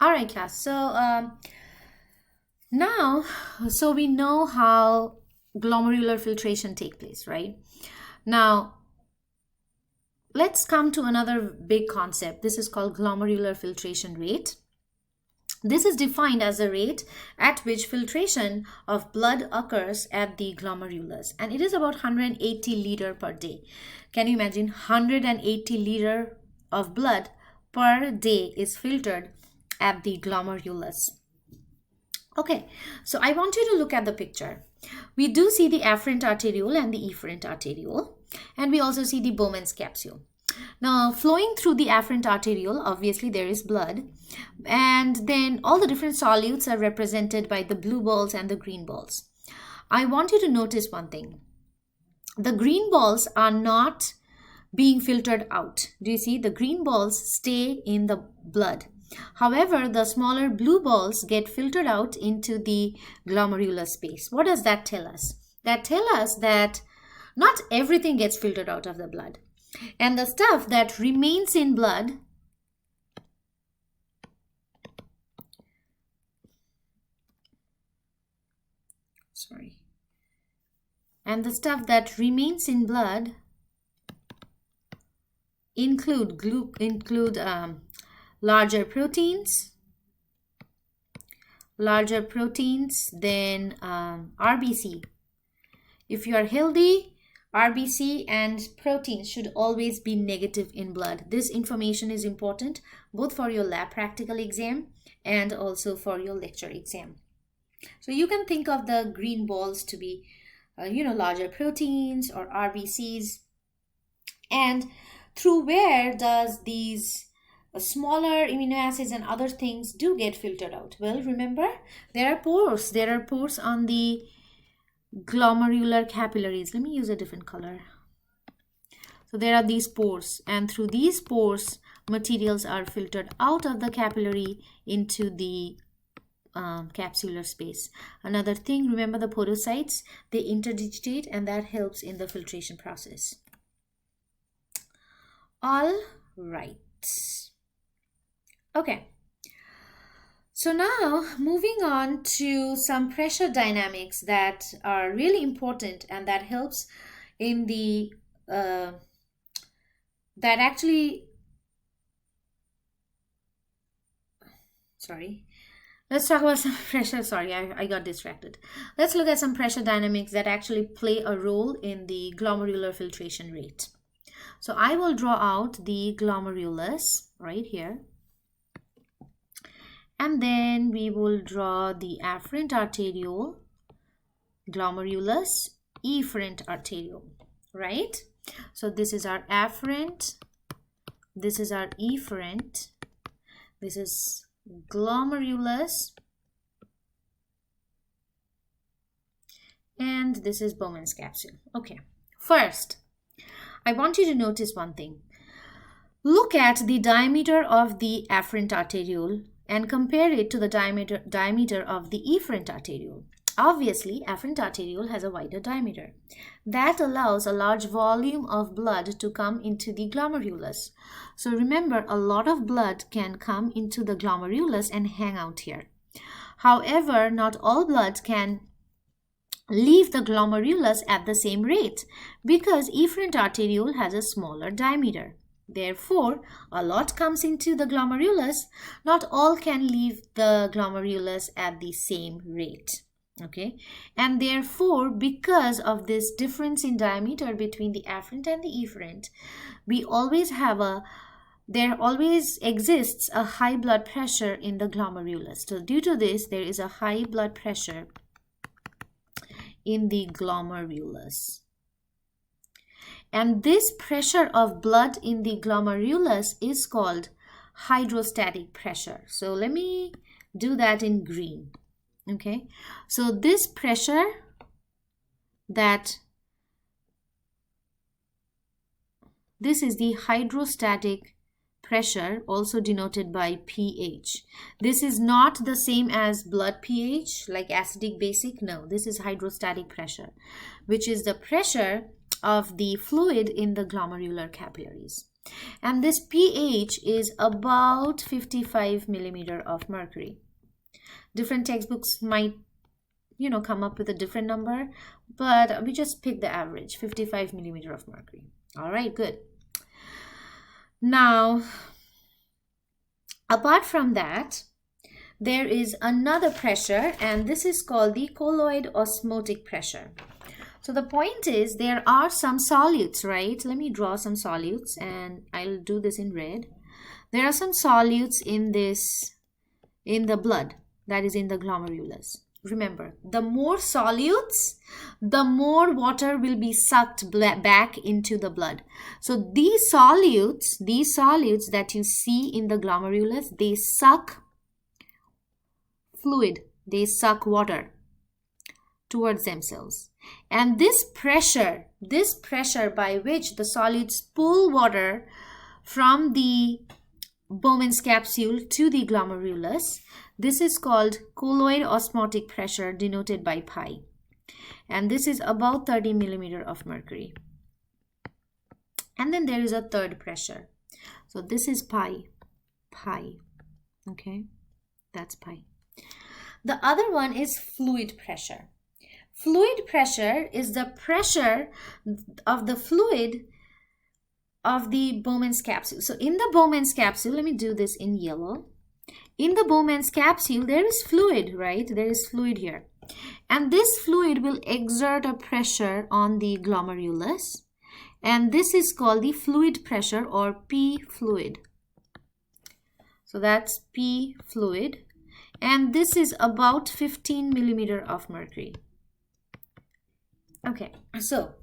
All right, class. Now, so we know how glomerular filtration take place, right? Now, let's come to another big concept. This is called glomerular filtration rate. This is defined as the rate at which filtration of blood occurs at the glomerulus, and it is about 180 liter per day. Can you imagine 180 liter of blood per day is filtered at the glomerulus? Okay, so I want you to look at the picture. We do see the afferent arteriole and the efferent arteriole, and we also see the Bowman's capsule. Now, flowing through the afferent arteriole, obviously there is blood, and then all the different solutes are represented by the blue balls and the green balls. I want you to notice one thing. The green balls are not being filtered out. Do you see? The green balls stay in the blood. However, the smaller blue balls get filtered out into the glomerular space. What does that tell us? That tells us that not everything gets filtered out of the blood. And the stuff that remains in blood include larger proteins than RBC. If you are healthy, RBC and proteins should always be negative in blood. This information is important both for your lab practical exam and also for your lecture exam. So you can think of the green balls to be, larger proteins or RBCs. And through where does these smaller amino acids and other things do get filtered out? Well, remember, there are pores. There are pores on the glomerular capillaries. Let me use a different color. So there are these pores, and through these pores, materials are filtered out of the capillary into the capsular space. Another thing, remember the podocytes, they interdigitate, and that helps in the filtration process. All right. Okay. So now moving on to some pressure dynamics that are really important and that helps in the let's talk about some pressure. I got distracted. Let's look at some pressure dynamics that actually play a role in the glomerular filtration rate. So I will draw out the glomerulus right here. And then we will draw the afferent arteriole, glomerulus, efferent arteriole, right? So this is our afferent, this is our efferent, this is glomerulus, and this is Bowman's capsule. Okay, first, I want you to notice one thing. Look at the diameter of the afferent arteriole and compare it to the diameter of the efferent arteriole. Obviously, afferent arteriole has a wider diameter. That allows a large volume of blood to come into the glomerulus. So remember, a lot of blood can come into the glomerulus and hang out here. However, not all blood can leave the glomerulus at the same rate because efferent arteriole has a smaller diameter. Therefore, a lot comes into the glomerulus. Not all can leave the glomerulus at the same rate. Okay, and therefore, because of this difference in diameter between the afferent and the efferent, there always exists a high blood pressure in the glomerulus. So due to this, there is a high blood pressure in the glomerulus. And this pressure of blood in the glomerulus is called hydrostatic pressure. So let me do that in green. Okay, so this pressure this is the hydrostatic pressure, also denoted by pH. This is not the same as blood pH, like acidic, basic. No, this is hydrostatic pressure, which is the pressure of the fluid in the glomerular capillaries. And this pH is about 55 millimeter of mercury. Different textbooks might, come up with a different number, but we just pick the average, 55 millimeter of mercury. All right, good. Now, apart from that, there is another pressure, and this is called the colloid osmotic pressure. So the point is, there are some solutes, right? Let me draw some solutes, and I'll do this in red. There are some solutes in the blood, that is in the glomerulus. Remember, the more solutes, the more water will be sucked back into the blood. So these solutes that you see in the glomerulus, they suck fluid, they suck water towards themselves. And this pressure by which the solutes pull water from the Bowman's capsule to the glomerulus, this is called colloid osmotic pressure, denoted by pi. And this is about 30 millimeter of mercury. And then there is a third pressure. So this is pi. Okay, that's pi. The other one is fluid pressure. Fluid pressure is the pressure of the fluid of the Bowman's capsule. So in the Bowman's capsule, let me do this in yellow. In the Bowman's capsule, there is fluid, right? There is fluid here. And this fluid will exert a pressure on the glomerulus. And this is called the fluid pressure, or P fluid. So that's P fluid. And this is about 15 millimeter of mercury. Okay, so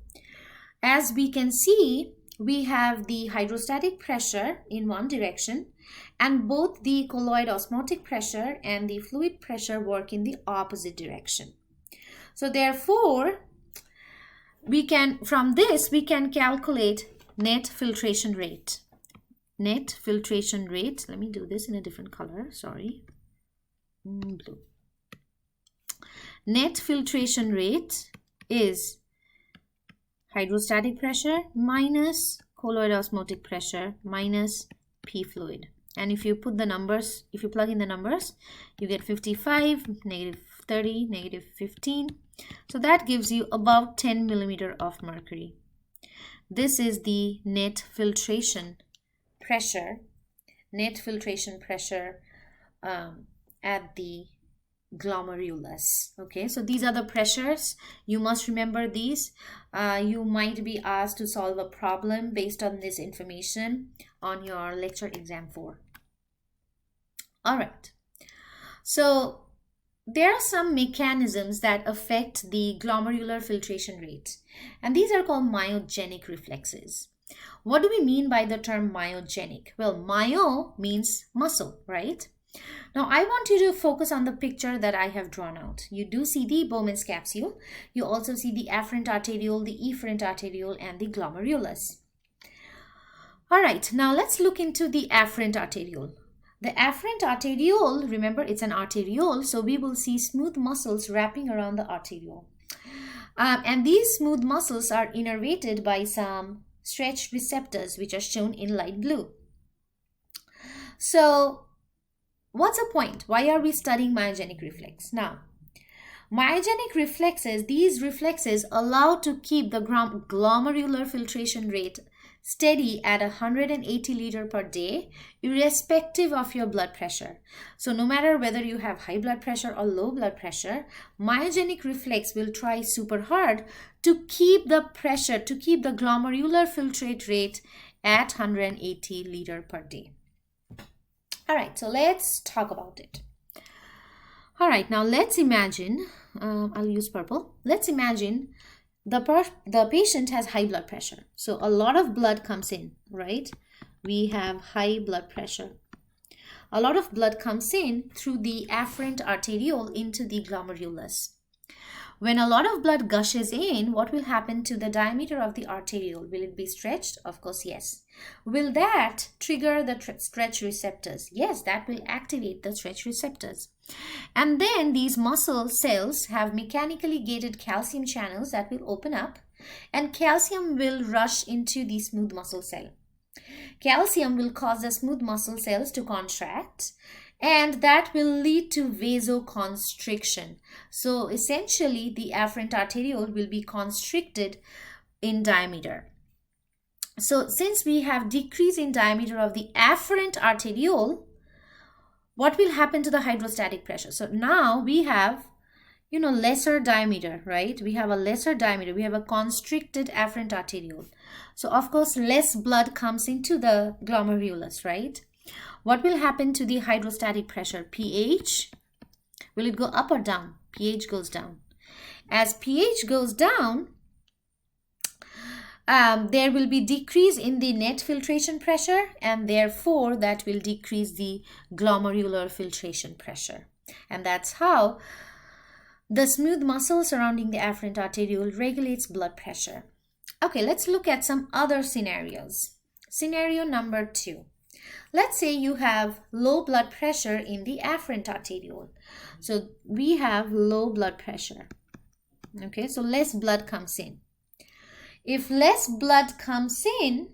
as we can see, we have the hydrostatic pressure in one direction, and both the colloid osmotic pressure and the fluid pressure work in the opposite direction. So therefore, from this we can calculate net filtration rate. Net filtration rate, let me do this in a different color, sorry, blue. Net filtration rate is hydrostatic pressure minus colloid osmotic pressure minus P fluid. And if you put the numbers, if you plug in the numbers, you get 55, negative 30, negative 15. So that gives you about 10 millimeter of mercury. This is the net filtration pressure. Net filtration pressure at the glomerulus. Okay, so these are the pressures. You must remember these. You might be asked to solve a problem based on this information on your lecture exam 4. All right, so there are some mechanisms that affect the glomerular filtration rate, and these are called myogenic reflexes. What do we mean by the term myogenic? Well, myo means muscle, right? Now, I want you to focus on the picture that I have drawn out. You do see the Bowman's capsule. You also see the afferent arteriole, the efferent arteriole, and the glomerulus. All right, now let's look into the afferent arteriole. The afferent arteriole, remember, it's an arteriole, so we will see smooth muscles wrapping around the arteriole. And these smooth muscles are innervated by some stretched receptors, which are shown in light blue. So, what's the point? Why are we studying myogenic reflex? Now, myogenic reflexes, these reflexes allow to keep the glomerular filtration rate steady at 180 liter per day, irrespective of your blood pressure. So no matter whether you have high blood pressure or low blood pressure, myogenic reflex will try super hard to keep the pressure, to keep the glomerular filtrate rate at 180 liter per day. All right, so let's talk about it. All right, now let's imagine, I'll use purple. Let's imagine the patient has high blood pressure. So a lot of blood comes in, right? We have high blood pressure. A lot of blood comes in through the afferent arteriole into the glomerulus. When a lot of blood gushes in, what will happen to the diameter of the arteriole? Will it be stretched? Of course, yes. Will that trigger the stretch receptors? Yes, that will activate the stretch receptors. And then these muscle cells have mechanically gated calcium channels that will open up, and calcium will rush into the smooth muscle cell. Calcium will cause the smooth muscle cells to contract, and that will lead to vasoconstriction. So essentially, the afferent arteriole will be constricted in diameter. So since we have decrease in diameter of the afferent arteriole, what will happen to the hydrostatic pressure? So now we have, lesser diameter, right? We have a lesser diameter. We have a constricted afferent arteriole. So of course, less blood comes into the glomerulus, right? What will happen to the hydrostatic pressure? pH, will it go up or down? pH goes down. As pH goes down, there will be decrease in the net filtration pressure, and therefore that will decrease the glomerular filtration pressure. And that's how the smooth muscle surrounding the afferent arteriole regulates blood pressure. Okay, let's look at some other scenarios. Scenario number 2. Let's say you have low blood pressure in the afferent arteriole. So we have low blood pressure. Okay, so less blood comes in. If less blood comes in,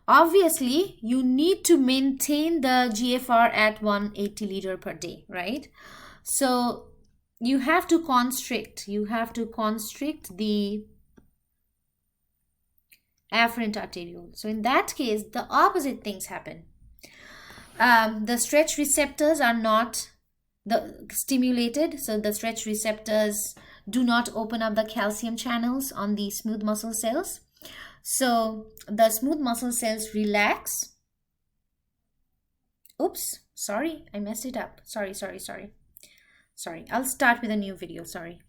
obviously you need to maintain the GFR at 180 liter per day, right? So you have to constrict the afferent arteriole. So in that case, the opposite things happen. The stretch receptors are not stimulated, so the stretch receptors do not open up the calcium channels on the smooth muscle cells. So the smooth muscle cells relax. Oops, sorry, I messed it up. Sorry. I'll start with a new video, sorry.